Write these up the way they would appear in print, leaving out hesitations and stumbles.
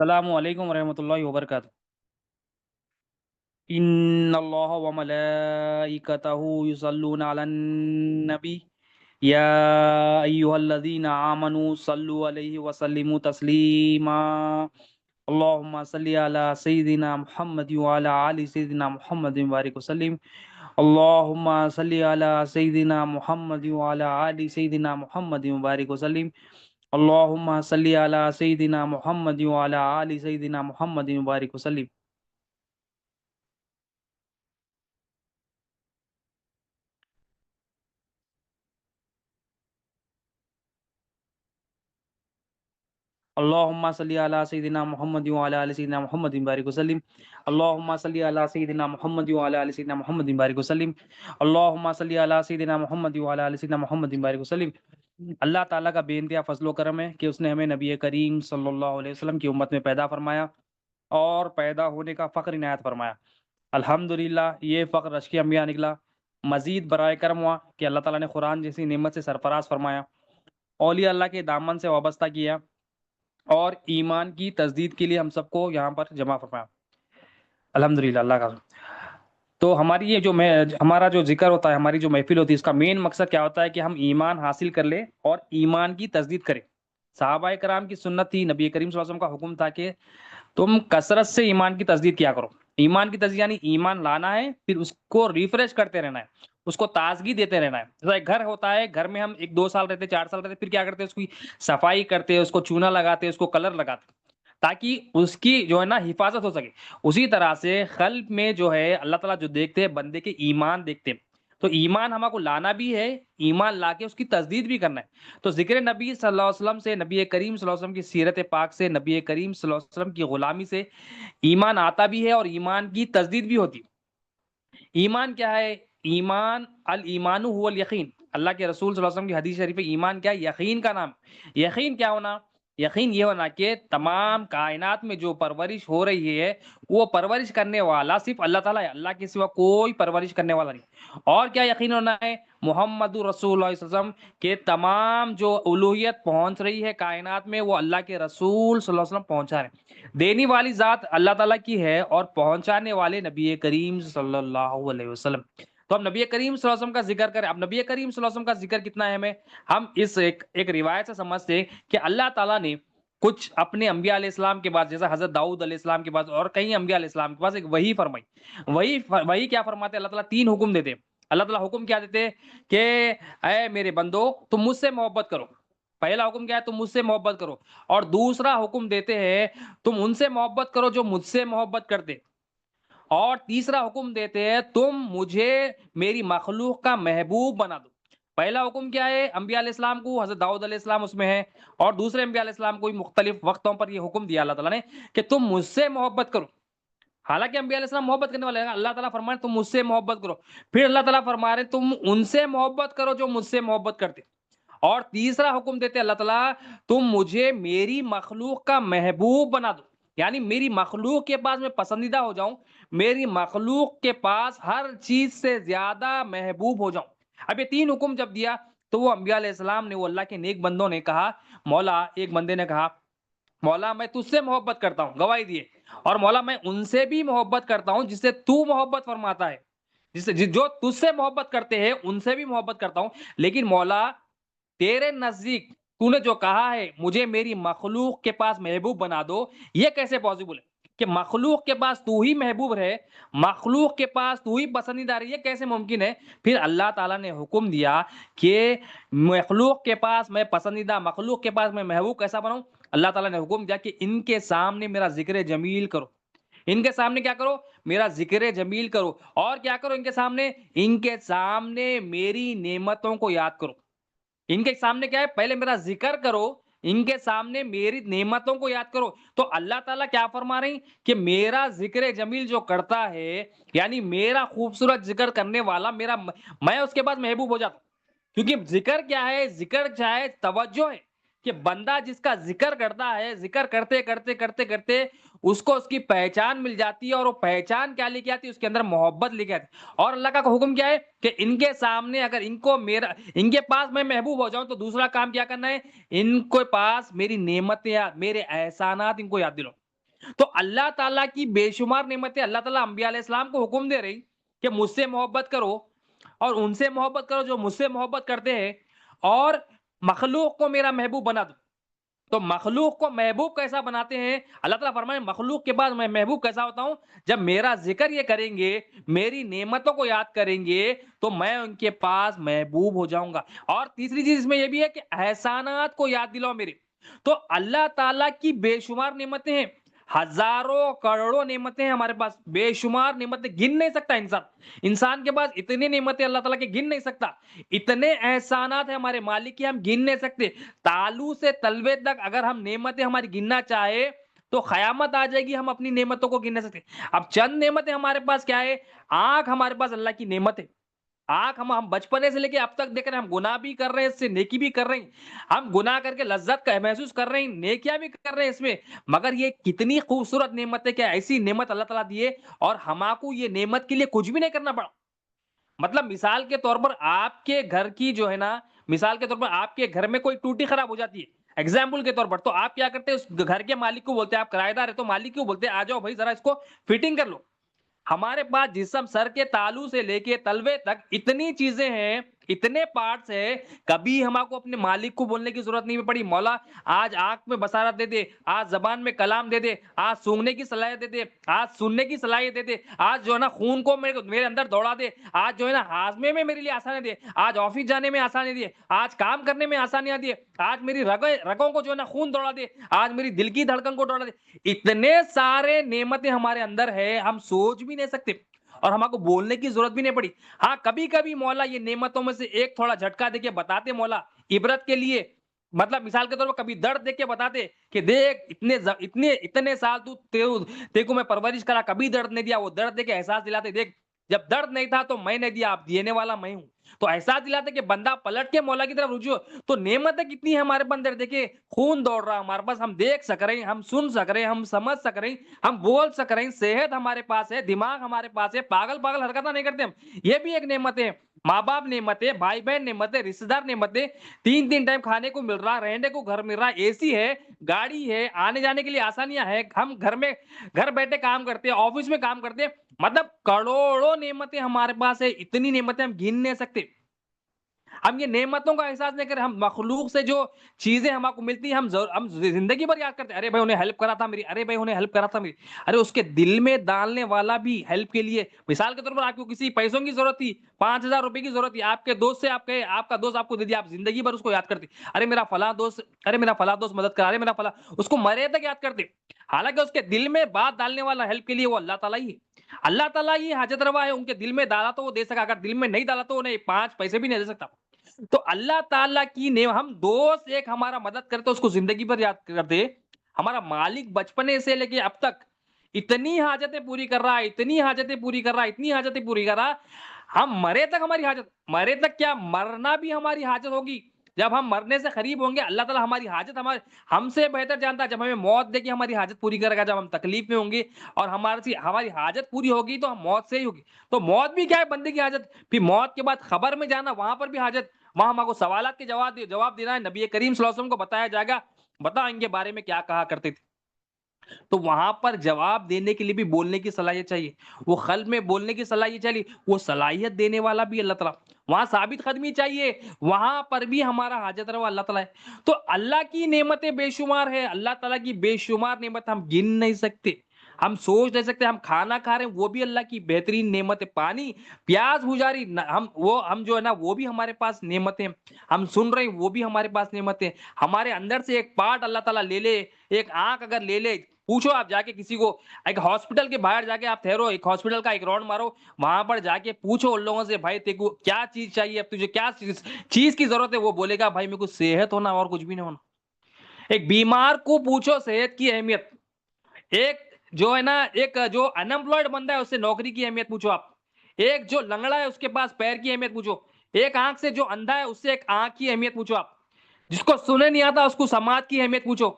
السلام علیکم ورحمۃ اللہ وبرکاتہ۔ ان اللہ و ملائکتہ یصلون علی النبی یا ایھا الذین آمنوا صلوا علیہ وسلموا تسلیما۔ اللهم صل علی سیدنا محمد وعلی آل سیدنا محمد وبارک وسلم۔ اللهم صل علی سیدنا محمد وعلی آل سیدنا محمد وبارک وسلم۔ اللهم صل علی سیدنا محمد وعلی آل سیدنا محمد وبارک وسلم۔ اللهم صل على سيدنا محمد وعلى ال سيدنا محمد وبارك وسلم۔ اللهم صل على سيدنا محمد وعلى ال سيدنا محمد وبارك وسلم۔ اللهم صل على سيدنا محمد وعلى ال سيدنا محمد وبارك وسلم۔ اللہ تعالیٰ کا بے انتہا فضل و کرم ہے کہ اس نے ہمیں نبی کریم صلی اللہ علیہ وسلم کی امت میں پیدا فرمایا اور پیدا ہونے کا فخر عنایت فرمایا۔ الحمدللہ یہ فخر رشک انبیاء نکلا۔ مزید برائے کرم ہوا کہ اللہ تعالیٰ نے قرآن جیسی نعمت سے سرفراز فرمایا، اولیاء اللہ کے دامن سے وابستہ کیا اور ایمان کی تجدید کے لیے ہم سب کو یہاں پر جمع فرمایا۔ الحمدللہ اللہ کا۔ تو ہماری یہ جو ہمارا جو ذکر ہوتا ہے، ہماری جو محفل ہوتی ہے، اس کا مین مقصد کیا ہوتا ہے کہ ہم ایمان حاصل کر لیں اور ایمان کی تجدید کریں۔ صحابہ کرام کی سنت تھی، نبی کریم صلی اللہ علیہ وسلم کا حکم تھا کہ تم کثرت سے ایمان کی تجدید کیا کرو۔ ایمان کی تجدید یعنی ایمان لانا ہے، پھر اس کو ریفریش کرتے رہنا ہے، اس کو تازگی دیتے رہنا ہے۔ جیسا ایک گھر ہوتا ہے، گھر میں ہم 1-2 سال رہتے، 4 سال رہتے، پھر کیا کرتے ہیں، اس کی صفائی کرتے، اس کو چونا لگاتے، اس کو کلر لگاتے تاکہ اس کی جو ہے نا حفاظت ہو سکے۔ اسی طرح سے قلب میں جو ہے اللہ تعالیٰ جو دیکھتے ہیں بندے کے ایمان دیکھتے ہیں، تو ایمان ہمارے کو لانا بھی ہے، ایمان لا کے اس کی تجدید بھی کرنا ہے۔ تو ذکر نبی صلی اللہ علیہ وسلم سے، نبی کریم صلی اللہ علیہ وسلم کی سیرت پاک سے، نبی کریم صلی اللہ علیہ وسلم کی غلامی سے ایمان آتا بھی ہے اور ایمان کی تجدید بھی ہوتی ہے۔ ایمان کیا ہے؟ ایمان الایمان هو الیقین۔ اللہ کے رسول صلی اللہ علیہ وسلم کی حدیث شریف ہے، ایمان کیا ہے؟ یقین کا نام۔ یقین کیا ہونا؟ یقین یہ ہونا کہ تمام کائنات میں جو پرورش ہو رہی ہے وہ پرورش کرنے والا صرف اللہ تعالیٰ ہے، اللہ کے سوا کوئی پرورش کرنے والا نہیں۔ اور کیا یقین ہونا ہے؟ محمد رسول اللہ صلی اللہ علیہ وسلم کہ تمام جو الوہیت پہنچ رہی ہے کائنات میں وہ اللہ کے رسول صلی اللہ علیہ وسلم پہنچا رہے ہیں۔ دینے والی ذات اللہ تعالیٰ کی ہے اور پہنچانے والے نبی کریم صلی اللہ علیہ وسلم۔ تو ہم نبی کریم صلی اللہ علیہ وسلم کا ذکر کریں۔ اب نبی کریم صلی اللہ علیہ وسلم کا ذکر کتنا ہے ہم اس ایک روایت سے سمجھتے ہیں کہ اللہ تعالیٰ نے کچھ اپنے انبیاء علیہ السلام کے بعد، جیسا حضرت داؤد علیہ السلام کے بعد اور کئی انبیاء علیہ السلام کے پاس ایک وحی فرمائی۔ وہی کیا فرماتے ہیں؟ اللہ تعالیٰ 3 حکم دیتے ہیں۔ اللہ تعالیٰ حکم کیا دیتے ہیں کہ اے میرے بندو تم مجھ سے محبت کرو۔ پہلا حکم کیا ہے؟ تم مجھ سے محبت کرو۔ اور دوسرا حکم دیتے ہیں تم ان سے محبت کرو جو مجھ سے محبت کرتے۔ اور تیسرا حکم دیتے ہیں تم مجھے میری مخلوق کا محبوب بنا دو۔ پہلا حکم کیا ہے؟ انبیاء علیہ السلام کو حضرت داؤد علیہ السلام اس میں ہے، اور دوسرے انبیاء علیہ السلام کو مختلف وقتوں پر یہ حکم دیا اللہ تعالیٰ نے کہ تم مجھ سے محبت کرو۔ حالانکہ انبیاء علیہ السلام محبت کرنے والے ہیں، اللہ تعالیٰ فرمائے تم مجھ سے محبت کرو۔ پھر اللہ تعالیٰ فرما رہے تم ان سے محبت کرو جو مجھ سے محبت کرتے۔ اور تیسرا حکم دیتے اللہ تعالیٰ تم مجھے میری مخلوق کا محبوب بنا دو، یعنی میری مخلوق کے پاس میں پسندیدہ ہو جاؤں، میری مخلوق کے پاس ہر چیز سے زیادہ محبوب ہو جاؤں۔ اب یہ 3 حکم جب دیا تو وہ انبیاء علیہ السلام نے، وہ اللہ کے نیک بندوں نے کہا مولا، ایک بندے نے کہا مولا میں تجھ سے محبت کرتا ہوں، گواہی دیے، اور مولا میں ان سے بھی محبت کرتا ہوں جس سے تو محبت فرماتا ہے، جو تجھ سے محبت کرتے ہیں ان سے بھی محبت کرتا ہوں، لیکن مولا تیرے نزدیک تو نے جو کہا ہے مجھے میری مخلوق کے پاس محبوب بنا دو، یہ کیسے پاسبل ہے کہ مخلوق کے پاس تو ہی محبوب رہے، مخلوق کے پاس تو ہی پسندیدہ رہے، یہ کیسے ممکن ہے؟ پھر اللہ تعالیٰ نے حکم دیا کہ مخلوق کے پاس میں پسندیدہ، مخلوق کے پاس میں محبوب کیسا بناؤں؟ اللہ تعالیٰ نے حکم دیا کہ ان کے سامنے میرا ذکر جمیل کرو۔ ان کے سامنے کیا کرو؟ میرا ذکر جمیل کرو۔ اور کیا کرو ان کے سامنے؟ ان کے سامنے میری نعمتوں کو یاد کرو۔ ان کے سامنے کیا ہے؟ پہلے میرا ذکر کرو، ان کے سامنے میری نعمتوں کو یاد کرو۔ تو اللہ تعالیٰ کیا فرما رہی کہ میرا ذکر جمیل جو کرتا ہے، یعنی میرا خوبصورت ذکر کرنے والا میں اس کے بعد محبوب ہو جاتا ہوں۔ کیونکہ ذکر کیا ہے؟ ذکر کیا ہے؟ توجہ ہے کہ بندہ جس کا ذکر کرتا ہے، ذکر کرتے کرتے کرتے کرتے اس کو اس کی پہچان مل جاتی ہے، اور وہ پہچان کیا لے کے آتی ہے؟ اس کے اندر محبت لے کے آتی ہے۔ اور اللہ کا حکم کیا ہے کہ ان کے سامنے اگر ان کے پاس میں محبوب ہو جاؤں تو دوسرا کام کیا کرنا ہے؟ ان کے پاس میری نعمتیں، میرے احسانات ان کو یاد دلاؤ۔ تو اللہ تعالیٰ کی بے شمار نعمتیں اللہ تعالیٰ انبیاء علیہ السلام کو حکم دے رہی کہ مجھ سے محبت کرو اور ان سے محبت کرو جو مجھ سے محبت کرتے ہیں، اور مخلوق کو میرا محبوب بنا دو۔ تو مخلوق کو محبوب کیسا بناتے ہیں؟ اللہ تعالیٰ فرمائے مخلوق کے بعد میں محبوب کیسا ہوتا ہوں؟ جب میرا ذکر یہ کریں گے، میری نعمتوں کو یاد کریں گے، تو میں ان کے پاس محبوب ہو جاؤں گا۔ اور تیسری چیز اس میں یہ بھی ہے کہ احسانات کو یاد دلاؤ میرے۔ تو اللہ تعالیٰ کی بے شمار نعمتیں ہیں، ہزاروں کروڑوں نعمتیں ہیں ہمارے پاس، بے شمار نعمتیں گن نہیں سکتا انسان۔ انسان کے پاس اتنی نعمتیں اللہ تعالیٰ کے گن نہیں سکتا، اتنے احسانات ہیں ہمارے مالک کی ہم گن نہیں سکتے۔ تالو سے تلوے تک اگر ہم نعمتیں ہماری گننا چاہے تو قیامت آ جائے گی، ہم اپنی نعمتوں کو گن نہیں سکتے۔ اب چند نعمتیں ہمارے پاس کیا ہے؟ آنکھ ہمارے پاس اللہ کی نعمت ہے۔ آنکھ ہم بچپنے سے لے کے اب تک دیکھ رہے ہیں، ہم گناہ بھی کر رہے ہیں، اس سے نیکی بھی کر رہے ہیں، ہم گناہ کر کے لذت کا محسوس کر رہے ہیں، نیکیاں بھی کر رہے ہیں اس میں، مگر یہ کتنی خوبصورت نعمت ہے کہ ایسی نعمت اللہ تعالیٰ دیے اور ہمارے کو یہ نعمت کے لیے کچھ بھی نہیں کرنا پڑا۔ مطلب مثال کے طور پر آپ کے گھر کی جو ہے نا، مثال کے طور پر آپ کے گھر میں کوئی ٹوٹی خراب ہو جاتی ہے ایگزامپل کے طور پر، تو آپ کیا کرتے ہیں؟ اس گھر کے مالک کو بولتے ہیں، آپ کرایہ دار ہے تو مالک کو بولتے ہیں آ جاؤ بھائی ذرا اس کو فٹنگ کر لو۔ ہمارے پاس جسم سر کے تالو سے لے کے تلوے تک اتنی چیزیں ہیں، اتنے پارٹس ہیں، کبھی ہمارے کو اپنے مالک کو بولنے کی ضرورت نہیں پڑی مولا آج آنکھ میں بصارت دے دے، آج زبان میں کلام دے دے، آج سونگنے کی صلاحیت دے دے، آج سننے کی صلاحیت دے دے، آج جو ہے نا خون کو میرے اندر دوڑا دے، آج جو ہے نا ہاضمے میں میرے لیے آسانی دے، آج آفس جانے میں آسانی دے، آج کام کرنے میں آسانیاں دے، آج میری رگوں کو جو ہے نا خون دوڑا دے، آج میری دل کی دھڑکن کو دوڑا دے۔ اتنے سارے نعمتیں ہمارے اندر ہے، ہم سوچ بھی نہیں سکتے اور ہمارے کو بولنے کی ضرورت بھی نہیں پڑی۔ ہاں کبھی کبھی مولا یہ نعمتوں میں سے ایک تھوڑا جھٹکا دے کے بتاتے مولا عبرت کے لیے، مطلب مثال کے طور پر کبھی درد دیکھ کے بتاتے کہ دیکھ اتنے سال تے کو میں پرورش کرا، کبھی درد نہیں دیا، وہ درد دے کے احساس دلاتے دیکھ جب درد نہیں تھا تو میں نے دیا، اب دینے والا میں ہوں۔ تو احساس دلاتے کہ بندہ پلٹ کے مولا کی طرف رجوع۔ تو نعمتیں کتنی ہیں ہمارے اندر، دیکھیں خون دوڑ رہا ہمارے پاس، ہم دیکھ سک رہے ہیں، ہم سن سک رہے ہیں، ہم سمجھ سک رہے ہیں، ہم بول سک رہے ہیں، صحت ہمارے پاس ہے، دماغ ہمارے پاس ہے، پاگل حرکتیں نہیں کرتے ہم، یہ بھی ایک نعمت ہے۔ ماں باپ نعمتیں، بھائی بہن نعمتیں، رشتے دار نعمتیں، تین ٹائم کھانے کو مل رہا، رہنے کو گھر مل رہا، اے سی ہے، گاڑی ہے، آنے جانے کے لیے آسانیاں ہیں، ہم گھر بیٹھے کام کرتے ہیں، آفس میں کام کرتے ہیں، مطلب کروڑوں نعمتیں ہمارے پاس ہے، اتنی نعمتیں ہم گن نہیں سکتے۔ ہم یہ نعمتوں کا احساس نہیں کریں، ہم مخلوق سے جو چیزیں ہمارے کو ملتی ہیں ہم زندگی بھر یاد کرتے ہیں، ارے بھائی انہیں ہیلپ کرا تھا میری، ارے بھائی انہیں ہیلپ کرا تھا میری، ارے اس کے دل میں ڈالنے والا بھی ہیلپ کے لیے، مثال کے طور پر آپ کو کسی پیسوں کی ضرورت تھی، 5,000 روپے کی ضرورت تھی، آپ کے دوست سے آپ کا دوست آپ کو دے دیا، آپ زندگی بھر اس کو یاد کرتے، ارے میرا فلاں دوست، ارے میرا فلاں دوست مدد کرا، ارے میرا فلاں، اس کو مرے تک یاد کرتے، حالانکہ اس کے دل میں بات ڈالنے والا ہیلپ کے لیے وہ اللہ تعالیٰ ہی ہے۔ اللہ تعالیٰ ہی حاجت روا ہے، ان کے دل میں ڈالا تو وہ دے سکا، اگر دل میں نہیں ڈالا تو انہیں 5 پیسے بھی نہیں دے سکتا۔ تو اللہ تعالیٰ کی ہم دوست ایک ہمارا مدد کرتے اس کو زندگی بھر یاد کرتے، ہمارا مالک بچپنے سے لے کے اب تک اتنی حاجتیں پوری کر رہا، اتنی حاجتیں پوری کر رہا، اتنی حاجتیں پوری کر رہا، ہم مرے تک ہماری حاجت، مرے تک کیا مرنا بھی ہماری حاجت ہوگی، جب ہم مرنے سے قریب ہوں گے اللہ تعالیٰ ہماری حاجت ہم سے بہتر جانتا ہے، جب ہمیں موت دے کے ہماری حاجت پوری کرے گا، جب ہم تکلیف میں ہوں گے اور ہماری حاجت پوری ہوگی تو ہم موت سے ہی ہوگی۔ تو موت بھی کیا ہے؟ بندے کی حاجت، پھر موت کے بعد خبر میں جانا، وہاں پر بھی حاجت، وہاں ہم کو سوالات کے جواب دینا ہے، نبی کریم صلی اللہ علیہ وسلم کو بتایا جائے گا، بتا ان کے بارے میں کیا کہا کرتے تھے۔ تو وہاں پر جواب دینے کے لیے بھی بولنے کی صلاحیت چاہیے، وہ قلب میں بولنے کی صلاحیت چاہیے، وہ صلاحیت دینے والا بھی اللہ تعالیٰ، وہاں ثابت قدمی چاہیے، وہاں پر بھی ہمارا حاجت روا اللہ تعالیٰ ہے۔ تو اللہ کی نعمتیں بے شمار ہے، اللہ تعالیٰ کی بے شمار نعمت ہم گن نہیں سکتے، ہم سوچ نہیں سکتے، ہم کھانا کھا رہے ہیں وہ بھی اللہ کی بہترین نعمت ہے، پانی پیاس بجاری ہم جو ہے نا وہ بھی ہمارے پاس نعمتیں، ہم سن رہے ہیں وہ بھی ہمارے پاس نعمتیں، ہمارے اندر سے ایک پارٹ اللہ تعالیٰ لے لے، ایک آنکھ اگر لے لے، پوچھو آپ جا کے کسی کو، ایک ہاسپٹل کے باہر جا کے آپ ٹھہرو، ایک ہاسپٹل کا ایک راؤنڈ مارو، وہاں پر جا کے پوچھو ان لوگوں سے بھائی تیرے کو کیا چیز چاہیے، اب تجھے کیا چیز کی ضرورت ہے، وہ بولے گا بھائی میرے کو صحت ہونا اور کچھ بھی نہیں ہونا۔ ایک بیمار کو پوچھو صحت کی اہمیت، ایک جو ہے نا ایک جو انمپلائڈ بندہ ہے اس سے نوکری کی اہمیت پوچھو آپ، ایک جو لنگڑا ہے اس کے پاس پیر کی اہمیت پوچھو، ایک آنکھ سے جو اندھا ہے اس سے ایک آنکھ کی اہمیت پوچھو آپ، جس کو سننے نہیں آتا اس کو سماعت کی اہمیت پوچھو،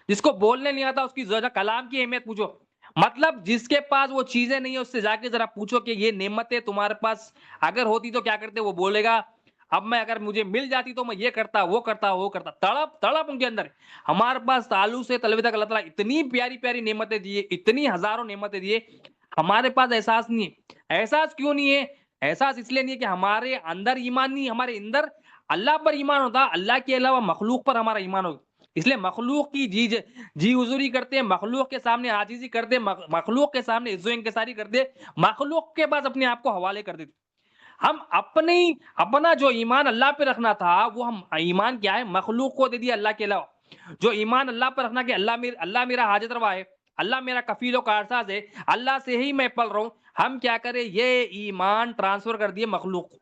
جس کو بولنے نہیں آتا اس کی کلام کی اہمیت پوچھو، مطلب جس کے پاس وہ چیزیں نہیں ہے اس سے جا کے ذرا پوچھو کہ یہ نعمتیں تمہارے پاس اگر ہوتی تو کیا کرتے، وہ بولے گا اب میں اگر مجھے مل جاتی تو میں یہ کرتا وہ کرتا، تڑپ ان کے اندر ہے۔ ہمارے پاس تعلق سے طلبی تک اللہ تعالیٰ اتنی پیاری پیاری نعمتیں دیے، اتنی ہزاروں نعمتیں دیے، ہمارے پاس احساس نہیں ہے۔ احساس کیوں نہیں ہے؟ احساس اس لیے نہیں ہے کہ ہمارے اندر ایمان نہیں، ہمارے اندر اللہ پر ایمان ہوتا، اللہ کے علاوہ مخلوق پر ہمارا ایمان ہوتا، اس لیے مخلوق کی جی حضوری کرتے ہیں، مخلوق کے سامنے عاجزی کرتے، مخلوق کے سامنے عزت و انکساری کرتے، مخلوق کے پاس اپنے آپ کو حوالے کر دیتے۔ ہم اپنا جو ایمان اللہ پہ رکھنا تھا، وہ ہم ایمان کیا ہے؟ مخلوق کو دے دیا اللہ کے علاوہ۔ جو ایمان اللہ پر رکھنا کہ اللہ میرا حاجت روا ہے، اللہ میرا کفیل و کارساز ہے، اللہ سے ہی میں پل رہا ہوں، ہم کیا کریں؟ یہ ایمان ٹرانسفر کر دیے مخلوق کو۔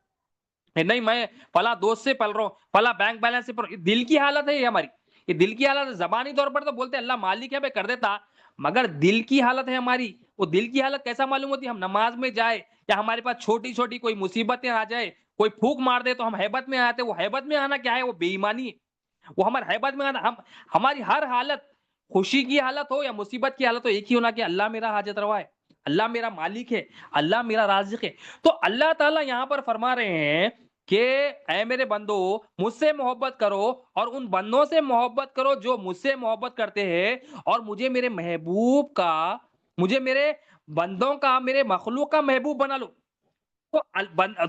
نہیں میں فلاں دوست سے پل رہا ہوں، فلاں بینک بیلنس سے پل رہا ہوں۔ دل کی حالت ہے یہ ہماری، یہ دل کی حالت ہے۔ زبانی طور پر تو بولتے اللہ مالک ہے، میں کر دیتا، مگر دل کی حالت ہے ہماری۔ وہ دل کی حالت کیسا معلوم ہوتی ہے؟ ہم نماز میں جائے یا ہمارے پاس چھوٹی چھوٹی کوئی مصیبتیں آ جائے، کوئی پھونک مار دے تو ہم ہیبت میں آتے۔ وہ ہیبت میں آنا کیا ہے؟ وہ بے ایمانی ہے۔ وہ ہمارے ہیبت میں آنا، ہماری ہر حالت، خوشی کی حالت ہو یا مصیبت کی حالت ہو، ایک ہی ہونا کہ اللہ میرا حاجت روا ہے، اللہ میرا مالک ہے، اللہ میرا رازق ہے۔ تو اللہ تعالیٰ یہاں پر فرما رہے ہیں کہ اے میرے بندو، مجھ سے محبت کرو اور ان بندوں سے محبت کرو جو مجھ سے محبت کرتے ہیں، اور مجھے میرے محبوب کا، مجھے میرے بندوں کا، میرے مخلوق کا محبوب بنا لو۔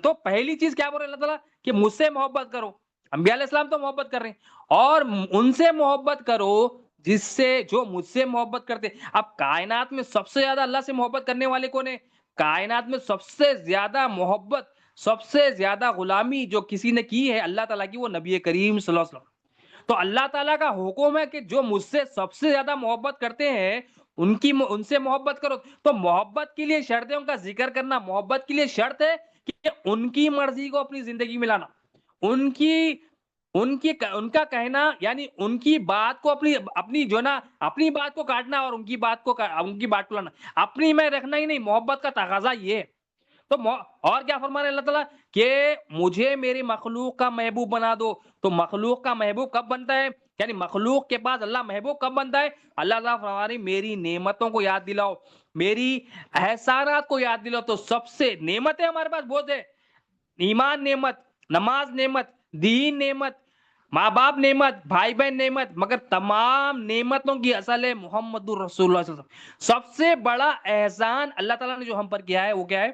تو پہلی چیز کیا بول رہے اللہ تعالیٰ؟ کہ مجھ سے محبت کرو۔ انبیاء علیہ السلام تو محبت کر رہے ہیں، اور ان سے محبت کرو جس سے، جو مجھ سے محبت کرتے۔ اب کائنات میں سب سے زیادہ اللہ سے محبت کرنے والے کون ہیں؟ کائنات میں سب سے زیادہ محبت، سب سے زیادہ غلامی جو کسی نے کی ہے اللہ تعالیٰ کی، وہ نبی کریم صلی اللہ علیہ وسلم۔ تو اللہ تعالیٰ کا حکم ہے کہ جو مجھ سے سب سے زیادہ محبت کرتے ہیں ان سے محبت کرو۔ تو محبت کے لیے شرطیں ان کا ذکر کرنا، محبت کے لیے شرط ہے کہ ان کی مرضی کو اپنی زندگی میں لانا، ان کا کہنا، یعنی ان کی بات کو اپنی جو نا، اپنی بات کو کاٹنا اور ان کی بات کو لانا، اپنی میں رکھنا ہی نہیں۔ محبت کا تقاضا یہ ہے۔ تو اور کیا فرما رہے اللہ تعالیٰ؟ کہ مجھے میری مخلوق کا محبوب بنا دو۔ تو مخلوق کا محبوب کب بنتا ہے؟ یعنی مخلوق کے پاس اللہ محبوب کب بنتا ہے؟ اللہ تعالیٰ فرما رہے میری نعمتوں کو یاد دلاؤ، میری احسانات کو یاد دلاؤ۔ تو سب سے نعمتیں ہمارے پاس بہت ہے، ایمان نعمت، نماز نعمت، دین نعمت، ماں باپ نعمت، بھائی بہن نعمت، مگر تمام نعمتوں کی اصل ہے محمد الرسول اللہ صلی اللہ علیہ وسلم۔ سب سے بڑا احسان اللہ تعالیٰ نے جو ہم پر کیا ہے وہ کیا ہے؟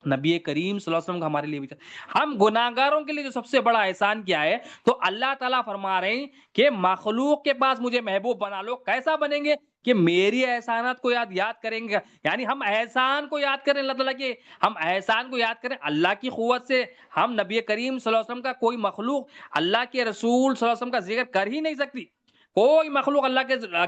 نبی کریم صلی اللہ علیہ وسلم کا ہمارے لیے بھی تھا۔ ہم گناہگاروں کے لیے جو سب سے بڑا احسان کیا ہے؟ تو اللہ تعالیٰ فرما رہے ہیں کہ مخلوق کے پاس مجھے محبوب بنا لو۔ کیسا بنیں گے؟ کہ میری احسانات کو یاد کریں گے، یعنی ہم احسان کو یاد کریں اللہ تعالیٰ کے، ہم احسان کو یاد کریں اللہ کی قوت سے۔ ہم نبی کریم صلی اللہ علیہ وسلم کا، کوئی مخلوق اللہ کے رسول صلی اللہ علیہ وسلم کا ذکر کر ہی نہیں سکتی۔ کوئی مخلوق اللہ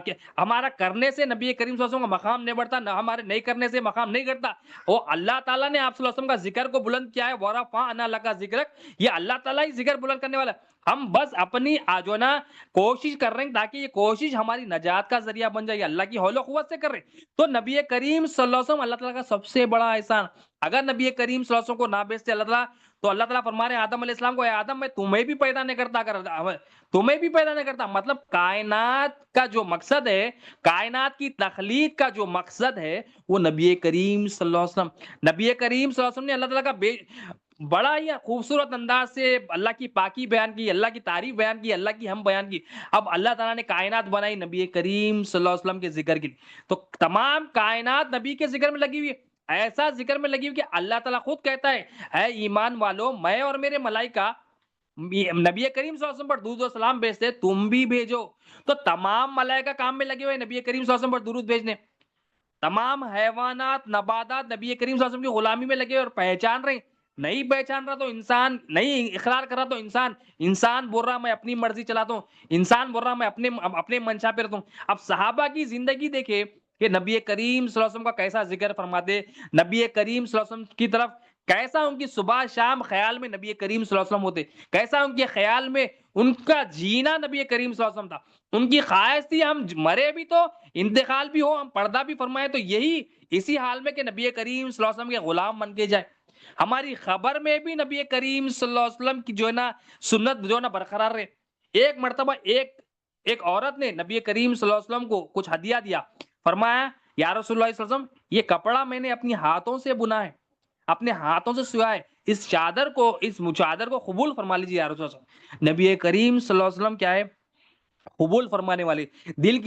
کے ہمارا کرنے سے نبی کریم صلی اللہ علیہ وسلم کا مقام نہیں بڑھتا، نہ ہمارے نہیں کرنے سے مقام نہیں کرتا۔ وہ اللہ تعالیٰ نے آپ صلی اللہ علیہ وسلم کا ذکر کو بلند کیا ہے، ورفعنا لک ذکرک، یہ اللہ تعالیٰ ہی ذکر بلند کرنے والا ہے۔ ہم بس اپنی جو نا کوشش کر رہے ہیں تاکہ یہ کوشش ہماری نجات کا ذریعہ بن جائے، اللہ کی حول و قوت سے کر رہے ہیں۔ تو نبی کریم صلی اللہ علیہ وسلم اللہ تعالیٰ کا سب سے بڑا احسان۔ اگر نبی کریم صلی اللہ علیہ وسلم کو نہ بھیجتے اللہ تعالیٰ، تو اللہ تعالیٰ فرما رہے ہیں آدم علیہ السلام کو، اے آدم میں تمہیں بھی پیدا نہیں کرتا، تمہیں بھی پیدا نہیں کرتا۔ مطلب کائنات کا جو مقصد ہے، کائنات کی تخلیق کا جو مقصد ہے، وہ نبی کریم صلی اللہ علیہ وسلم، نبی کریم صلی اللہ علیہ وسلم نے اللہ تعالیٰ کا بڑا ہی خوبصورت انداز سے اللہ کی پاکی بیان کی، اللہ کی تعریف بیان کی، اللہ کی ہم بیان کی۔ اب اللہ تعالیٰ نے کائنات بنائی نبی کریم صلی اللہ علیہ وسلم کے ذکر کے لیے، تو تمام کائنات نبی کے ذکر میں لگی ہوئی ہے۔ ایسا ذکر میں لگی ہوئی کہ اللہ تعالیٰ خود کہتا ہے اے ایمان والو، میں اور میرے ملائکہ نبی کریم صلی اللہ علیہ وسلم پر درود و سلام بھیجتے، تم بھی بھیجو۔ تو تمام ملائکہ کام میں لگے ہوئے نبی کریم صلی اللہ علیہ وسلم پر درود بھیجنے، تمام حیوانات، نباتات نبی کریم صلی اللہ علیہ وسلم کی غلامی میں لگے اور پہچان رہے ہیں۔ نہیں پہچان رہا تو انسان، نہیں اقرار کر رہا تو انسان بول رہا میں اپنی مرضی چلاتا ہوں، انسان بول رہا میں اپنے منشا پہ رہتا ہوں۔ اب صحابہ کی زندگی دیکھے کہ نبی کریم صلی اللہ علیہ وسلم کا کیسا ذکر فرماتے، نبی کریم صلی اللہ علیہ وسلم کی طرف کیسا ان کی صبح شام خیال میں نبی کریم صلی اللہ علیہ وسلم ہوتے، کیسا ان کے خیال میں ان کا جینا نبی کریم صلی اللہ علیہ وسلم تھا۔ ان کی خواہش تھی ہم مرے بھی تو انتقال بھی ہو، ہم پردہ بھی فرمائے تو یہی اسی حال میں کہ نبی کریم صلی اللہ علیہ وسلم کے غلام بن کے جائے۔ ہماری خبر میں بھی نبی کریم صلی اللہ علیہ وسلم کی جو ہے نا سنت جو ہے نا برقرار رہے۔ ایک مرتبہ ایک عورت نے نبی کریم صلی اللہ علیہ وسلم کو کچھ ہدیہ دیا، فرمایا یا رسول اللہ صلی اللہ علیہ وسلم، یہ کپڑا میں نے اپنی ہاتھوں سے بنا ہے، اپنے ہاتھوں سے سیا ہے، اس چادر کو قبول فرما لیجیے یا رسول اللہ۔ نبی کریم صلی اللہ علیہ وسلم کیا ہے؟ قبول فرمانے والے، دل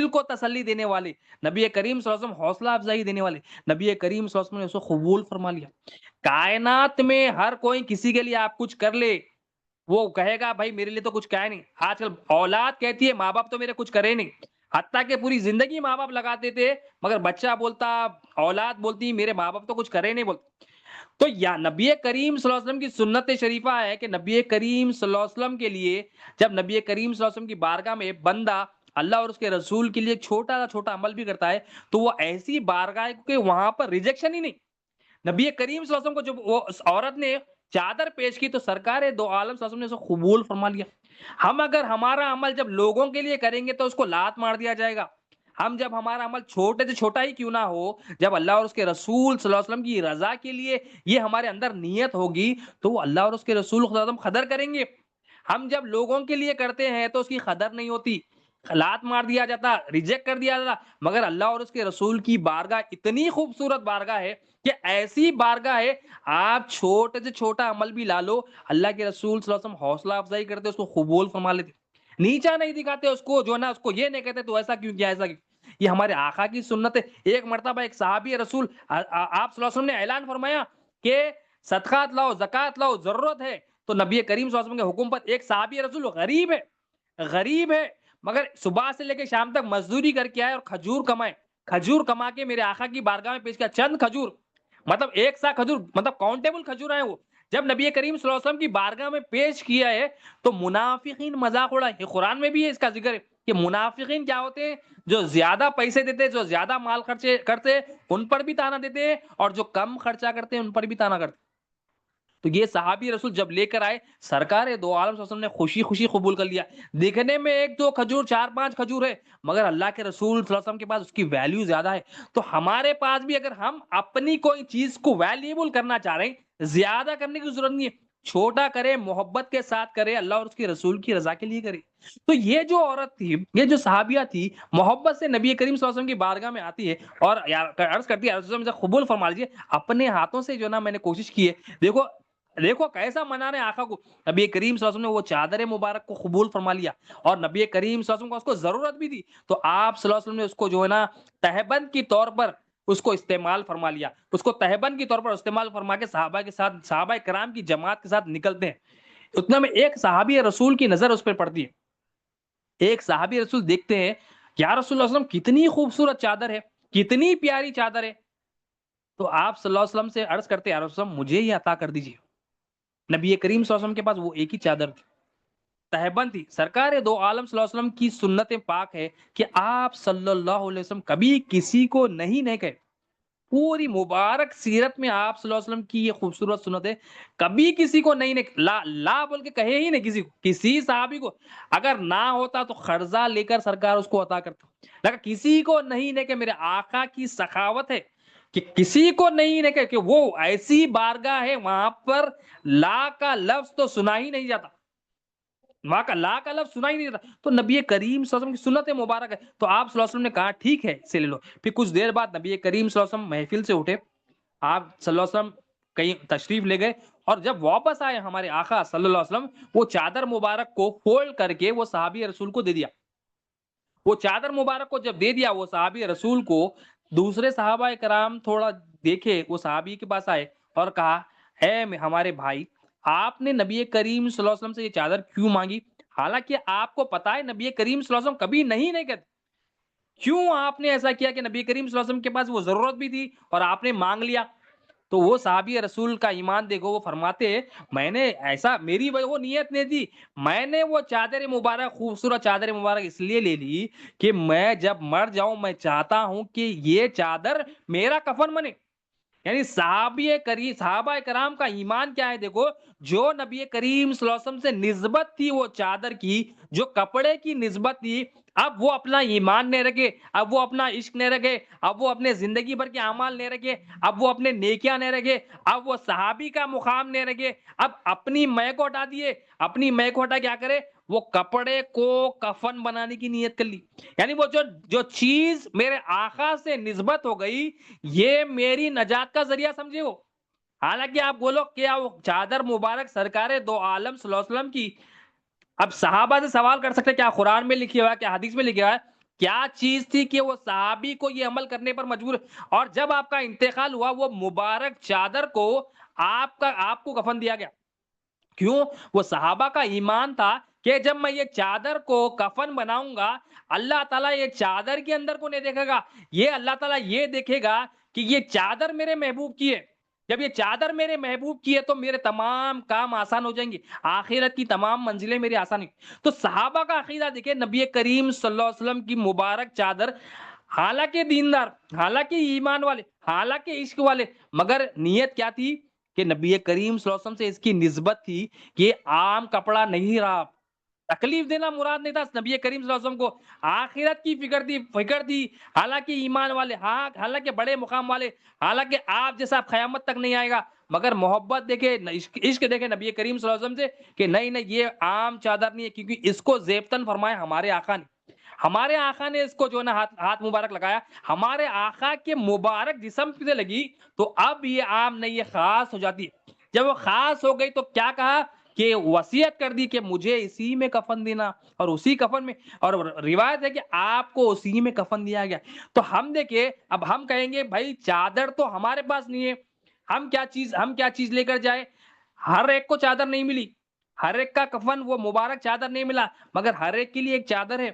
کو تسلی دینے والے، نبی کریم صلی اللہ علیہ وسلم حوصلہ افزائی دینے والے، نبی کریم صلی اللہ علیہ وسلم نے اس کو قبول فرما لیا۔ کائنات میں ہر کوئی کسی کے لیے آپ کچھ کر لے، وہ کہے گا بھائی میرے لیے تو کچھ کہا نہیں۔ آج کل اولاد کہتی ہے ماں باپ تو میرے کچھ کرے نہیں، حتیٰ کہ پوری زندگی ماں باپ لگاتے تھے، مگر بچہ بولتا، اولاد بولتی میرے ماں باپ تو کچھ کرے نہیں بولتے۔ تو یا نبی کریم صلی اللہ علیہ وسلم کی سنت شریفہ ہے کہ نبی کریم صلی اللہ علیہ وسلم کے لیے جب نبی کریم صلی اللہ علیہ وسلم کی بارگاہ میں بندہ اللہ اور اس کے رسول کے لیے چھوٹا سا چھوٹا عمل بھی کرتا ہے تو وہ ایسی بارگاہ ہے کہ وہاں پر ریجیکشن ہی نہیں۔ نبی کریم صلی اللہ علیہ وسلم کو جب وہ اس عورت نے چادر پیش کی تو سرکار دو عالم صلی اللہ علیہ وسلم نے اسے قبول فرما لیا۔ ہم اگر ہمارا عمل جب لوگوں کے لیے کریں گے تو اس کو لات مار دیا جائے گا۔ ہم جب ہمارا عمل چھوٹے سے چھوٹا ہی کیوں نہ ہو، جب اللہ اور اس کے رسول صلی اللہ علیہ وسلم کی رضا کے لیے یہ ہمارے اندر نیت ہوگی تو وہ اللہ اور اس کے رسول صلی اللہ علیہ وسلم قدر کریں گے۔ ہم جب لوگوں کے لیے کرتے ہیں تو اس کی قدر نہیں ہوتی، لات مار دیا جاتا، ریجیکٹ کر دیا جاتا۔ مگر اللہ اور اس کے رسول کی بارگاہ اتنی خوبصورت بارگاہ ہے کہ ایسی بارگاہ ہے آپ چھوٹے سے چھوٹا عمل بھی لا لو، اللہ کے رسول صلی اللہ علیہ وسلم حوصلہ افزائی کرتے، اس کو قبول فرما لیتے، نیچا نہیں دکھاتے اس کو، جو نا اس کو یہ نہیں کہتے تو ایسا کیوں کیا، ایسا کیوں۔ یہ ہمارے آقا کی سنت ہے۔ ایک مرتبہ ایک صحابی رسول آپ صلی اللہ علیہ وسلم نے اعلان فرمایا کہ صدقات لاؤ، زکات لاؤ، ضرورت ہے۔ تو نبی کریم صلی اللہ علیہ وسلم کے حکم پر ایک صحابی رسول غریب ہے مگر صبح سے لے کے شام تک مزدوری کر کے آئے اور کھجور کما کے میرے آقا کی بارگاہ میں پیش کیا، چند کھجور، مطلب ایک سا کھجور، مطلب کاؤنٹیبل کھجور ہیں وہ، جب نبی کریم صلی اللہ علیہ وسلم کی بارگاہ میں پیش کیا ہے تو منافقین مذاق اڑائے۔ یہ قرآن میں بھی ہے اس کا ذکر ہے کہ منافقین کیا ہوتے ہیں، جو زیادہ پیسے دیتے، جو زیادہ مال خرچے کرتے ان پر بھی تانا دیتے ہیں، اور جو کم خرچہ کرتے ہیں ان پر بھی تانا کرتے۔ تو یہ صحابی رسول جب لے کر آئے، سرکار دو عالم صلی اللہ علیہ وسلم نے خوشی خوشی قبول کر لیا۔ دیکھنے میں ایک دو کھجور، چار پانچ کھجور ہے، مگر اللہ کے رسول صلی اللہ علیہ وسلم کے پاس اس کی ویلیو زیادہ ہے۔ تو ہمارے پاس بھی اگر ہم اپنی کوئی چیز کو ویلیبل کرنا چاہ رہے ہیں، زیادہ کرنے کی ضرورت نہیں ہے، چھوٹا کرے، محبت کے ساتھ کرے، اللہ اور اس کے رسول کی رضا کے لیے کرے۔ تو یہ جو عورت تھی، یہ جو صحابیہ تھی، محبت سے نبی کریم صلی اللہ علیہ وسلم کی بارگاہ میں آتی ہے اور عرض کرتی ہے رسول اللہ مجھے قبول فرما لیجیے۔ اپنے ہاتھوں سے جو نا میں نے کوشش کی ہے، دیکھو کیسا منا رہے آقا کو۔ نبی کریم صلی اللہ علیہ وسلم نے وہ چادر مبارک کو قبول فرما لیا، اور نبی کریم صلی اللہ علیہ وسلم کو اس کو ضرورت بھی تھی، تو آپ صلی اللہ علیہ وسلم نے اس کو جو ہے نا تہبند کی طور پر اس کو استعمال فرما لیا، اس کو تہبند کی طور پر استعمال فرما کے صحابہ کے ساتھ، صحابہ کرام کی جماعت کے ساتھ نکلتے ہیں۔ اتنا میں ایک صحابی رسول کی نظر اس پر پڑتی ہے، ایک صحابی رسول دیکھتے ہیں یا رسول اللہ صلی اللہ علیہ وسلم کتنی خوبصورت چادر ہے، کتنی پیاری چادر ہے، تو آپ صلی اللہ علیہ وسلم سے عرض کرتے ہیں یا رسول اللہ مجھے یہ عطا کر دیجیے۔ نبی کریم صلی اللہ علیہ وسلم کے پاس وہ ایک ہی چادر تھی، تہبند تھی۔ سرکار دو عالم صلی اللہ علیہ وسلم کی سنت پاک ہے کہ آپ صلی اللہ علیہ وسلم کبھی کسی کو نہیں کہے، پوری مبارک سیرت میں آپ صلی اللہ علیہ وسلم کی یہ خوبصورت سنت ہے، کبھی کسی کو نہیں لا لا بول کے کہے ہی نہیں کسی کو، کسی صحابی کو اگر نہ ہوتا تو قرضہ لے کر سرکار اس کو عطا کرتا، لیکن کسی کو نہیں کہ میرے آقا کی سخاوت ہے کہ کسی کو نہیں کہ وہ ایسی بارگاہ ہے وہاں پر لا کا لفظ تو سنا ہی نہیں جاتا، وہاں کا لا کا لفظ سنا ہی نہیں جاتا۔ تو نبی کریم صلی اللہ علیہ وسلم کی سنت مبارک ہے، تو آپ صلی اللہ علیہ وسلم نے کہا ٹھیک ہے اسے لے لو۔ پھر کچھ دیر بعد نبی کریم صلی اللہ علیہ وسلم محفل سے اٹھے، آپ صلی اللہ علیہ وسلم کہیں تشریف لے گئے، اور جب واپس آئے ہمارے آقا صلی اللہ علیہ وسلم، وہ چادر مبارک کو فولڈ کر کے وہ صحابی رسول کو دے دیا۔ وہ چادر مبارک کو جب دے دیا وہ صحابی رسول کو، دوسرے صحابہ کرام تھوڑا دیکھے، وہ صحابی کے پاس آئے اور کہا اے ہمارے بھائی، آپ نے نبی کریم صلی اللہ علیہ وسلم سے یہ چادر کیوں مانگی؟ حالانکہ آپ کو پتا ہے نبی کریم صلی اللہ علیہ وسلم کبھی نہیں کہتے، کیوں آپ نے ایسا کیا کہ نبی کریم صلی اللہ علیہ وسلم کے پاس وہ ضرورت بھی تھی اور آپ نے مانگ لیا؟ تو وہ صحابی رسول کا ایمان دیکھو، وہ فرماتے میں نے ایسا، میری وہ نیت نہیں تھی، میں نے وہ چادر مبارک، خوبصورت چادر مبارک اس لیے لے لی کہ میں جب مر جاؤں میں چاہتا ہوں کہ یہ چادر میرا کفن بنے۔ یعنی صحابہ کرام کا ایمان کیا ہے دیکھو، جو نبی کریم صلی اللہ علیہ وسلم سے نسبت تھی وہ چادر کی، جو کپڑے کی نسبت تھی، اب وہ اپنا ایمان نہیں رکھے، اب وہ اپنا عشق نہیں رکھے، اب وہ اپنے زندگی بھر کے اعمال نہیں رکھے، اب وہ اپنے نیکیاں نہیں رکھے، اب وہ صحابی کا مقام نہیں رکھے، اب اپنی میں کو ہٹا دیے، اپنی میں کو ہٹا کیا کرے، وہ کپڑے کو کفن بنانے کی نیت کر لی۔ یعنی وہ جو چیز میرے آقا سے نسبت ہو گئی، یہ میری نجات کا ذریعہ سمجھے ہو، حالانکہ آپ بولو کیا وہ چادر مبارک سرکار دو عالم صلی اللہ علیہ وسلم کی، اب صحابہ سے سوال کر سکتے کیا قرآن میں لکھی ہوا ہے، کیا حدیث میں لکھی ہوا ہے، کیا چیز تھی کہ وہ صحابی کو یہ عمل کرنے پر مجبور، اور جب آپ کا انتقال ہوا وہ مبارک چادر کو آپ کو کفن دیا گیا، کیوں؟ وہ صحابہ کا ایمان تھا کہ جب میں یہ چادر کو کفن بناؤں گا، اللہ تعالیٰ یہ چادر کے اندر کو نہیں دیکھے گا، یہ اللہ تعالیٰ یہ دیکھے گا کہ یہ چادر میرے محبوب کی ہے، جب یہ چادر میرے محبوب کی ہے تو میرے تمام کام آسان ہو جائیں گے، آخرت کی تمام منزلیں میری آسان ہیں۔ تو صحابہ کا عقیدہ دیکھیں، نبی کریم صلی اللہ علیہ وسلم کی مبارک چادر، حالانکہ دیندار، حالانکہ ایمان والے، حالانکہ عشق والے، مگر نیت کیا تھی کہ نبی کریم صلی اللہ علیہ وسلم سے اس کی نسبت تھی کہ یہ عام کپڑا نہیں رہا، تکلیف دینا مراد نہیں تھا نبی کریم صلی اللہ علیہ وسلم کو، آخرت کی فکر تھی، حالانکہ ایمان والے، ہاں حالانکہ بڑے مقام والے، حالانکہ آپ جیسا قیامت تک نہیں آئے گا، مگر محبت دیکھے، عشق دیکھے نبی کریم صلی اللہ علیہ وسلم سے کہ نہیں نہیں یہ عام چادر نہیں ہے، کیونکہ اس کو زیبتن فرمایا ہمارے آقا نے، ہمارے آقا نے اس کو جو ہے نا ہاتھ مبارک لگایا، ہمارے آقا کے مبارک جسم سے لگی، تو اب یہ عام نہیں، یہ خاص ہو جاتی ہے، جب وہ خاص ہو گئی تو کیا کہا کہ وصیت کر دی کہ مجھے اسی میں کفن دینا، اور اسی کفن میں، اور روایت ہے کہ آپ کو اسی میں کفن دیا گیا۔ تو ہم دیکھیں، اب ہم کہیں گے بھائی چادر تو ہمارے پاس نہیں ہے، ہم کیا چیز لے کر جائے، ہر ایک کو چادر نہیں ملی، ہر ایک کا کفن وہ مبارک چادر نہیں ملا، مگر ہر ایک کے لیے ایک چادر ہے،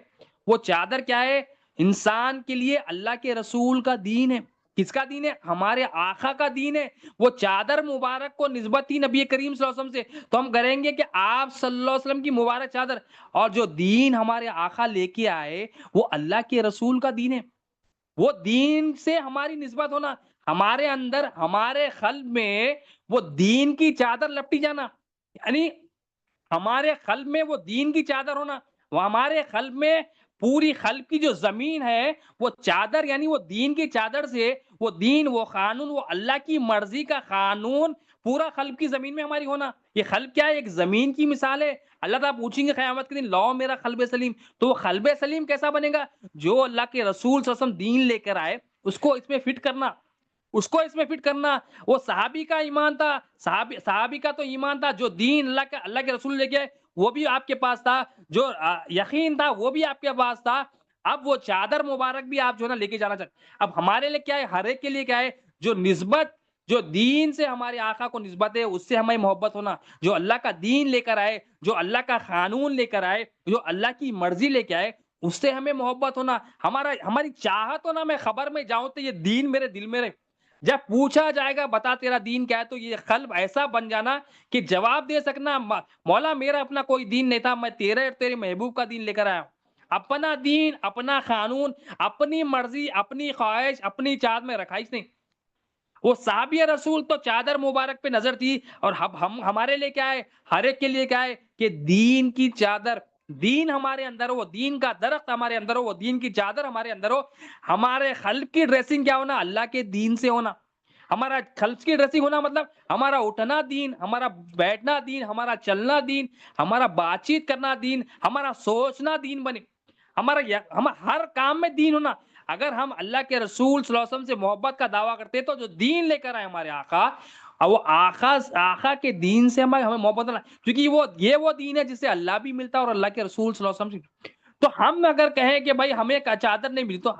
وہ چادر کیا ہے؟ انسان کے لیے اللہ کے رسول کا دین ہے، کس کا دین ہے؟ ہمارے آقا کا دین ہے، وہ چادر مبارک کو نسبت تھی نبی کریم صلی اللہ علیہ وسلم سے، تو ہم کریں گے کہ آپ صلی اللہ علیہ وسلم کی مبارک چادر، اور جو دین ہمارے آقا لے کے آئے وہ اللہ کے رسول کا دین ہے، وہ دین سے ہماری نسبت ہونا، ہمارے اندر ہمارے قلب میں وہ دین کی چادر لپٹی جانا، یعنی ہمارے قلب میں وہ دین کی چادر ہونا، وہ ہمارے قلب میں پوری قلب کی جو زمین ہے وہ چادر، یعنی وہ دین کی چادر سے وہ دین، وہ قانون، وہ اللہ کی مرضی کا قانون پورا قلب کی زمین میں ہماری ہونا، یہ قلب کیا ہے؟ ایک زمین کی مثال ہے، اللہ تعالیٰ پوچھیں گے قیامت کے دن لاؤ میرا قلب سلیم، تو وہ قلب سلیم کیسا بنے گا؟ جو اللہ کے رسول صلی اللہ علیہ وسلم دین لے کر آئے اس کو اس میں فٹ کرنا، اس کو اس میں فٹ کرنا، وہ صحابی کا ایمان تھا، صحابی کا تو ایمان تھا، جو دین اللہ کے رسول لے کے آئے وہ بھی آپ کے پاس تھا، جو یقین تھا وہ بھی آپ کے پاس تھا، اب وہ چادر مبارک بھی آپ جو ہے نا لے کے جانا چاہتے، اب ہمارے لیے کیا ہے؟ ہر ایک کے لیے کیا ہے؟ جو نسبت، جو دین سے ہمارے آقا کو نسبت ہے اس سے ہمیں محبت ہونا، جو اللہ کا دین لے کر آئے، جو اللہ کا قانون لے کر آئے، جو اللہ کی مرضی لے کے آئے اس سے ہمیں محبت ہونا، ہماری چاہت ہونا میں خبر میں جاؤں تو یہ دین میرے دل میں رہے، جب پوچھا جائے گا بتا تیرا دین کیا ہے تو یہ قلب ایسا بن جانا کہ جواب دے سکنا مولا میرا اپنا کوئی دین نہیں تھا، میں تیرے اور تیرے محبوب کا دین لے کر آیا ہوں، اپنا دین، اپنا قانون، اپنی مرضی، اپنی خواہش، اپنی چاہت میں رکھا اس نے، وہ صحابی رسول تو چادر مبارک پہ نظر تھی، اور ہمارے لیے کیا ہے؟ ہر ایک کے لیے کیا ہے کہ دین کی چادر، دین ہمارے اندر ہو، دین کا درخت ہمارے اندر ہو، وہ دین کی چادر ہمارے اندر ہو، ہمارے قلب کی ڈریسنگ کیا ہونا؟ اللہ کے دین سے ہونا، ہمارا قلب کی ڈریسنگ ہونا مطلب ہمارا اٹھنا دین، ہمارا بیٹھنا دین، ہمارا چلنا دین، ہمارا بات چیت کرنا دین، ہمارا سوچنا دین بنے، ہم ہر کام میں دین ہونا، اگر ہم اللہ کے رسول صلی اللہ علیہ وسلم سے محبت کا دعویٰ کرتے تو جو دین لے کر آئے ہمارے آقا، اور وہ آقا کے دین سے ہمیں محبت ہونا، کیونکہ وہ دین ہے جس سے اللہ بھی ملتا ہے اور اللہ کے رسول صلی اللہ علیہ وسلم سے، تو ہم اگر کہیں کہ بھائی ہمیں چادر نہیں ملی تو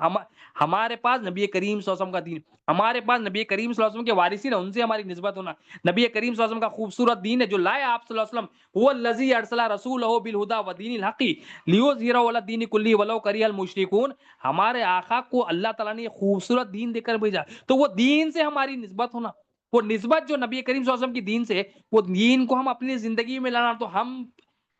ہمارے پاس نبی کریم صلی اللہ علیہ وسلم کا دین، ہمارے پاس نبی کریم صلی اللہ علیہ وسلم کے وارثین ہیں، ان سے ہماری نسبت ہونا، نبی کریم صلی اللہ علیہ وسلم کا خوبصورت دین ہے جو لائے آپ صلی اللہ علیہ وسلم، هو الذی ارسل رسولہ بالہدی ودین الحق لیظہرہ علی الدین کلہ ولو کرہ المشرکون، ہمارے آقا کو اللہ تعالیٰ نے خوبصورت دین دے کر بھیجا، تو وہ دین سے ہماری نسبت ہونا، وہ نسبت جو نبی کریم صلی اللہ علیہ وسلم کی دین سے، وہ دین کو ہم اپنی زندگی میں لانا، تو ہم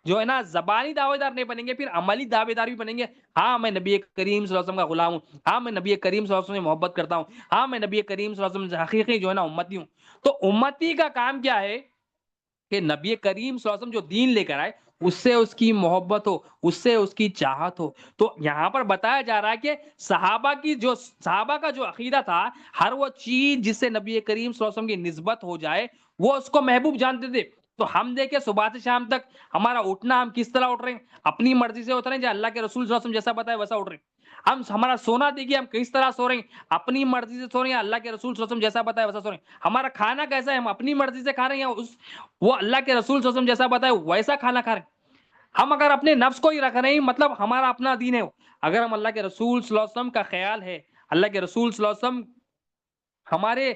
جو ہے نا زبانی دعوے دار نہیں بنیں گے، پھر عملی دعوے دار بھی بنیں گے، ہاں میں نبی کریم صلی اللہ علیہ وسلم کا غلام ہوں، ہاں میں نبی کریم صلی اللہ علیہ وسلم سے محبت کرتا ہوں، ہاں میں نبی کریم صلی اللہ علیہ وسلم سے حقیقی جو ہے نا امتی ہوں، تو امتی کا کام کیا ہے کہ نبی کریم صلی اللہ علیہ وسلم جو دین لے کر آئے اس سے اس کی محبت ہو، اس سے اس کی چاہت ہو، تو یہاں پر بتایا جا رہا ہے کہ صحابہ کا جو عقیدہ تھا، ہر وہ چیز جس سے نبی کریم صلی اللہ علیہ وسلم کی نسبت ہو جائے وہ اس کو محبوب جانتے تھے، تو ہم دیکھیں صبح سے شام تک ہمارا اٹھنا ہم کس طرح اٹھ رہے ہیں؟ اپنی مرضی سے اٹھ رہے ہیں، جو اللہ کے رسول صلی اللہ علیہ وسلم جیسا بتایا ویسا اٹھ رہے ہیں، ہم ہمارا سونا دیکھیے ہم کس طرح سو رہے ہیں، اپنی مرضی سے سو رہے ہیں، اللہ کے رسول صلی اللہ علیہ وسلم جیسا بتایا ویسا سو رہے ہیں۔ ہمارا کھانا کیسا ہے، ہم اپنی مرضی سے کھا رہے ہیں، وہ اللہ کے رسول صلی اللہ علیہ وسلم جیسا بتایا ویسا کھانا کھا رہے ہیں۔ ہم اگر اپنے نفس کو ہی رکھ رہے ہیں مطلب ہمارا اپنا دین ہے، اگر ہم اللہ کے رسول صلی اللہ علیہ وسلم کا خیال ہے، اللہ کے رسول صلی اللہ علیہ وسلم ہمارے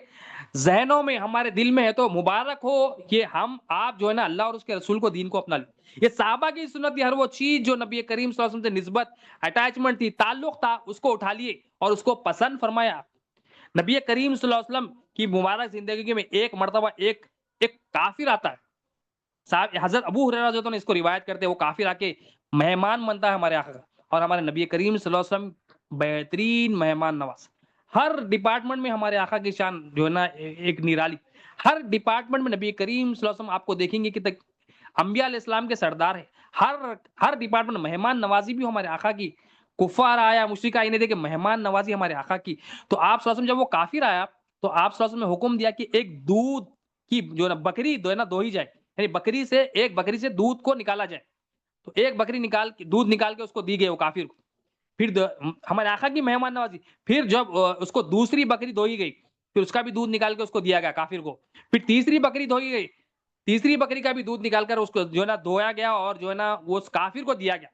ذہنوں میں ہمارے دل میں ہے تو مبارک ہو کہ ہم آپ جو ہے نا اللہ اور اس کے رسول کو دین کو اپنا لیں۔ یہ صحابہ کی سنت تھی، ہر وہ چیز جو نبی کریم صلی اللہ علیہ وسلم سے نسبت اٹیچمنٹ تھی، تعلق تھا، اس کو اٹھا لیے اور اس کو پسند فرمایا۔ نبی کریم صلی اللہ علیہ وسلم کی مبارک زندگی میں ایک مرتبہ ایک کافر آتا ہے، صاحب حضرت ابو ہریرہ جو نے اس کو روایت کرتے ہیں، وہ کافر آ کے مہمان بنتا ہے ہمارے آقا کا، اور ہمارے نبی کریم صلی اللہ علیہ وسلم بہترین مہمان نواز، ہر ڈپارٹمنٹ میں ہمارے آقا کی شان جو ہے نا ایک نرالی، ہر ڈپارٹمنٹ میں نبی کریم صلی اللہ علیہ وسلم آپ کو دیکھیں گے کہ انبیاء علیہ السلام کے سردار ہے، ہر ڈپارٹمنٹ مہمان نوازی بھی ہمارے آقا کی، کفار آیا مشرک آئے نہیں دیکھے مہمان نوازی ہمارے آقا کی۔ تو آپ صلی اللہ علیہ وسلم جب وہ کافر آیا تو آپ صلی اللہ علیہ وسلم نے حکم دیا کہ ایک دودھ کی جو ہے نا بکری جو ہے نا دو ہی جائے، یعنی ایک بکری سے دودھ کو نکالا جائے، تو ایک بکری دودھ نکال کے اس کو دی گئی وہ کافر کو، پھر ہمارے آقا کی مہمان نوازی، پھر جب اس کو دوسری بکری دھوئی گئی، پھر اس کا بھی دودھ نکال کے اس کو دیا گیا کافر کو، پھر تیسری بکری دھوئی گئی، تیسری بکری کا بھی دودھ نکال کر اس کو جو ہے نا دھویا گیا اور جو ہے نا وہ اس کافر کو دیا گیا۔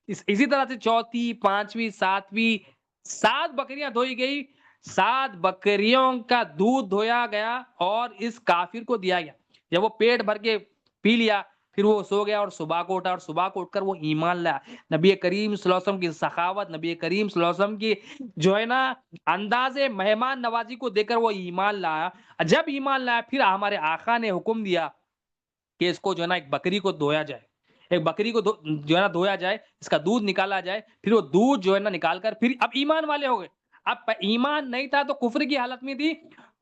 اسی طرح سے چوتھی، پانچویں، ساتویں، 7 بکریاں دھوئی گئی، 7 بکریوں کا دودھ دھویا گیا اور اس کافر کو دیا گیا۔ جب وہ پیٹ بھر کے پی لیا پھر وہ سو گیا اور صبح کو اٹھا اور صبح کو اٹھ کر وہ ایمان لایا۔ نبی کریم صلی اللہ علیہ وسلم کی سخاوت، نبی کریم صلی اللہ علیہ وسلم کی جو ہے نا انداز مہمان نوازی کو دیکھ کر وہ ایمان لایا۔ جب ایمان لایا پھر ہمارے آقا نے حکم دیا کہ اس کو جو ہے نا ایک بکری کو دھویا جائے، ایک بکری کو جو ہے نا دھویا جائے، اس کا دودھ نکالا جائے، پھر وہ دودھ جو ہے نا نکال کر پھر اب ایمان والے ہو گئے۔ اب ایمان نہیں تھا تو کفر کی حالت میں تھی،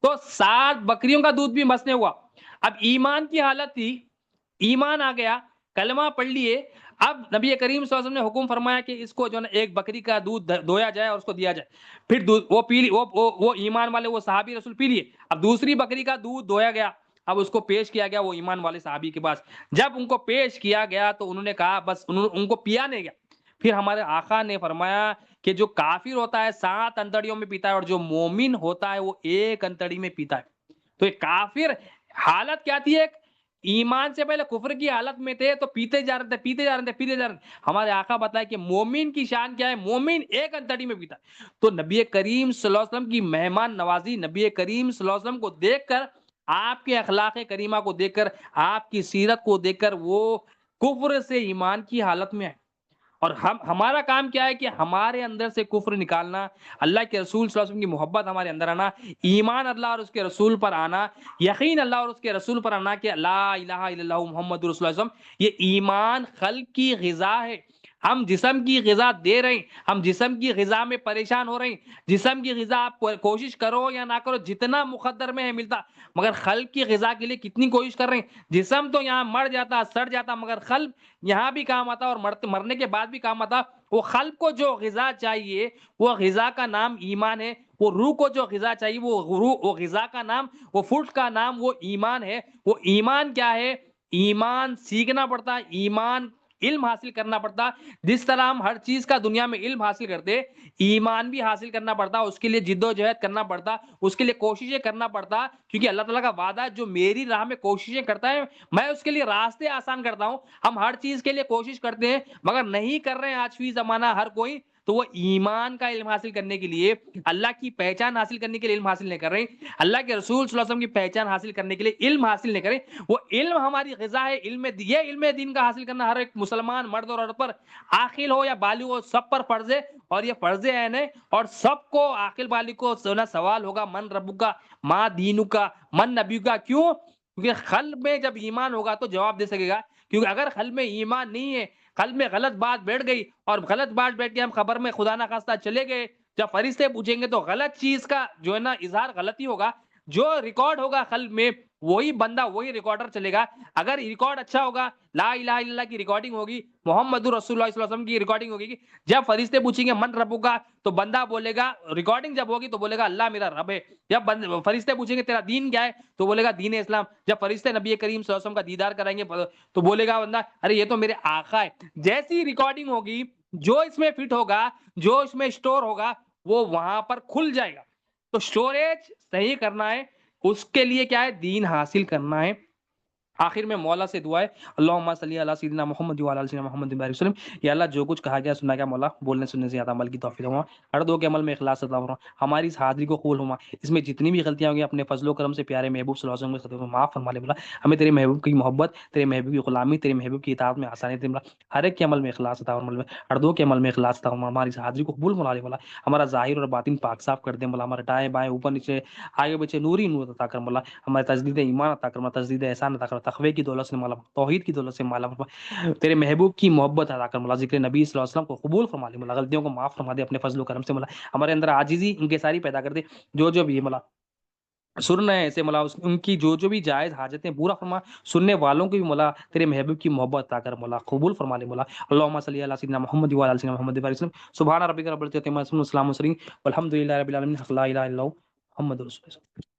تو 7 بکریوں کا دودھ بھی مسنے ہوا۔ اب ایمان کی حالت تھی، ایمان آ گیا، کلمہ پڑھ لیے، اب نبی کریم صلی اللہ علیہ وسلم نے حکم فرمایا کہ اس کو جو ہے نا ایک بکری کا دودھ دھویا جائے اور اس کو دیا جائے، پھر وہ پی لی، وہ ایمان والے وہ صحابی رسول پی لیے۔ اب دوسری بکری کا دودھ دھویا گیا، اب اس کو پیش کیا گیا وہ ایمان والے صحابی کے پاس، جب ان کو پیش کیا گیا تو انہوں نے کہا بس ان کو پیا نہیں گیا۔ پھر ہمارے آقا نے فرمایا کہ جو کافر ہوتا ہے 7 انتڑیوں میں پیتا ہے اور جو مومن ہوتا ہے وہ ایک انتڑی میں پیتا ہے۔ تو ایک کافر حالت کیا تھی، ایک ایمان سے پہلے کفر کی حالت میں تھے تو پیتے جا رہے تھے، پیتے جا رہے تھے، پیتے جا رہے تھے۔ ہمارے آقا بتائے کہ مومن کی شان کیا ہے، مومن ایک انتڑی میں پیتا ہے۔ تو نبی کریم صلی اللہ علیہ وسلم کی مہمان نوازی، نبی کریم صلی اللہ علیہ وسلم کو دیکھ کر، آپ کے اخلاق کریمہ کو دیکھ کر، آپ کی سیرت کو دیکھ کر وہ کفر سے ایمان کی حالت میں ہے۔ اور ہمارا کام کیا ہے کہ ہمارے اندر سے کفر نکالنا، اللہ کے رسول صلی اللہ علیہ وسلم کی محبت ہمارے اندر آنا، ایمان اللہ اور اس کے رسول پر آنا، یقین اللہ اور اس کے رسول پر آنا کہ لا الہ الا اللہ محمد رسول اللہ صلی اللہ علیہ وسلم، یہ ایمان خلق کی غذا ہے۔ ہم جسم کی غذا دے رہے ہیں، ہم جسم کی غذا میں پریشان ہو رہے ہیں، جسم کی غذا آپ کوشش کرو یا نہ کرو جتنا مقدر میں ہے ملتا، مگر خلق کی غذا کے لیے کتنی کوشش کر رہے ہیں۔ جسم تو یہاں مر جاتا، سڑ جاتا، مگر خلق یہاں بھی کام آتا اور مرنے کے بعد بھی کام آتا۔ وہ خلق کو جو غذا چاہیے وہ غذا کا نام ایمان ہے، وہ روح کو جو غذا چاہیے وہ غذا کا نام، وہ فوڈ کا نام وہ ایمان ہے۔ وہ ایمان کیا ہے؟ ایمان سیکھنا پڑتا، ایمان علم حاصل کرنا پڑتا۔ جس طرح ہم ہر چیز کا دنیا میں علم حاصل کرتے، ایمان بھی حاصل کرنا پڑتا، اس کے لیے جد و جہد کرنا پڑتا، اس کے لیے کوششیں کرنا پڑتا، کیونکہ اللہ تعالیٰ کا وعدہ ہے جو میری راہ میں کوششیں کرتا ہے میں اس کے لیے راستے آسان کرتا ہوں۔ ہم ہر چیز کے لیے کوشش کرتے ہیں مگر نہیں کر رہے ہیں آج فی زمانہ ہر کوئی، تو وہ ایمان کا علم حاصل کرنے کے لیے، اللہ کی پہچان حاصل کرنے کے لیے علم حاصل نہیں کر رہے، اللہ کے رسول صلی اللہ علیہ وسلم کی پہچان حاصل کرنے کے لیے علم حاصل نہیں کریں۔ وہ علم ہماری غذا ہے، یہ علم دین کا حاصل کرنا ہر ایک مسلمان مرد اور عورت پر، عاقل ہو یا بالغ ہو، سب پر فرض ہے، اور یہ فرض عین ہے، اور سب کو عاقل بالغ کو سوال ہوگا من ربک کا، ما دینک کا، من نبیک کا۔ کیوں؟ کیونکہ قلب میں جب ایمان ہوگا تو جواب دے سکے گا، کیونکہ اگر قلب میں ایمان نہیں ہے، قلب میں غلط بات بیٹھ گئی اور غلط بات بیٹھ کے ہم خبر میں خدا نہ خواستہ چلے گئے، جب فرشتے پوچھیں گے تو غلط چیز کا جو ہے نا اظہار غلطی ہوگا، جو ریکارڈ ہوگا قلب میں وہی بندہ وہی ریکارڈر چلے گا۔ اگر ریکارڈ اچھا ہوگا، لا الہ الا اللہ کی ریکارڈنگ ہوگی، محمد رسول اللہ صلی اللہ علیہ وسلم کی ریکارڈنگ ہوگی، جب فرشتے پوچھیں گے من ربک کا تو بندہ بولے گا، ریکارڈنگ جب ہوگی تو بولے گا اللہ میرا رب ہے۔ جب فرشتے پوچھیں گے تیرا دین کیا ہے تو بولے گا دین اسلام۔ جب فرشتے نبی کریم صلی اللہ علیہ وسلم کا دیدار کرائیں گے تو بولے گا بندہ ارے یہ تو میرے آقا ہے۔ جیسی ریکارڈنگ ہوگی، جو اس میں فٹ ہوگا، جو اس میں اسٹور ہوگا وہ وہاں پر کھل جائے گا. تو اسٹوریج صحیح کرنا ہے، اس کے لیے کیا ہے؟ دین حاصل کرنا ہے. آخر میں مولا سے دعا ہے اللہم صلی علی سیدنا محمد وعلی آل سیدنا محمد بارک وسلم. یا اللہ جو کچھ کہا گیا سنا گیا مولا بولنے سننے سے زیادہ عمل کی توفیق ہوا، ہر دو کے عمل میں اخلاص عطا فرما. ہماری اس حاضری کو قبول ہوا، اس میں جتنی بھی غلطیاں ہوں گی اپنے فضل و کرم سے پیارے محبوب صلی اللہ علیہ وسلم کے معاف فرما لے مولا. ہمیں تیرے محبوب کی محبت، تیرے محبوب کی غلامی، تیرے محبوب کی اطاعت میں آسانی دے مولا. ہر ایک کے عمل میں اخلاص عطا فرما، ہر دو کے عمل میں اخلاص عطا فرما. ہماری اس حاضری کو قبول فرما لے مولا. ہمارا ظاہر اور باطن پاک صاف کر دے مولا. ہمارے دائیں بائیں اوپر نیچے آگے پیچھے نوری نور عطا کر مولا. ہمارے تجدید ایمان عطا کر مولا، تجدید احسان عطا کر، تقوی کی دولت سے مولا، توحید کی دولت سے مولا، تیرے محبوب کی محبت عطا کر مولا. ذکر نبی صلی اللہ علیہ وسلم کو قبول فرما لے مولا. غلطیوں کو معاف فرما دے اپنے فضل و کرم سے مولا. ہمارے اندر عاجزی انکساری پیدا کر دے. جو بھی مولا سن رہے ہیں ایسے مولا ان کی جو بھی جائز حاجتیں پورا فرما. سننے والوں کی بھی مولا تیرے محبوب کی محبت عطا کر مولا، قبول فرما لے مولا. اللهم صل علی سیدنا محمد وعلى ال سیدنا محمد وسلم. سبحان ربک رب العزۃ عما یصفون، وسلام والحمد للہ رب العالمین. لا الہ الا اللہ محمد رسول اللہ.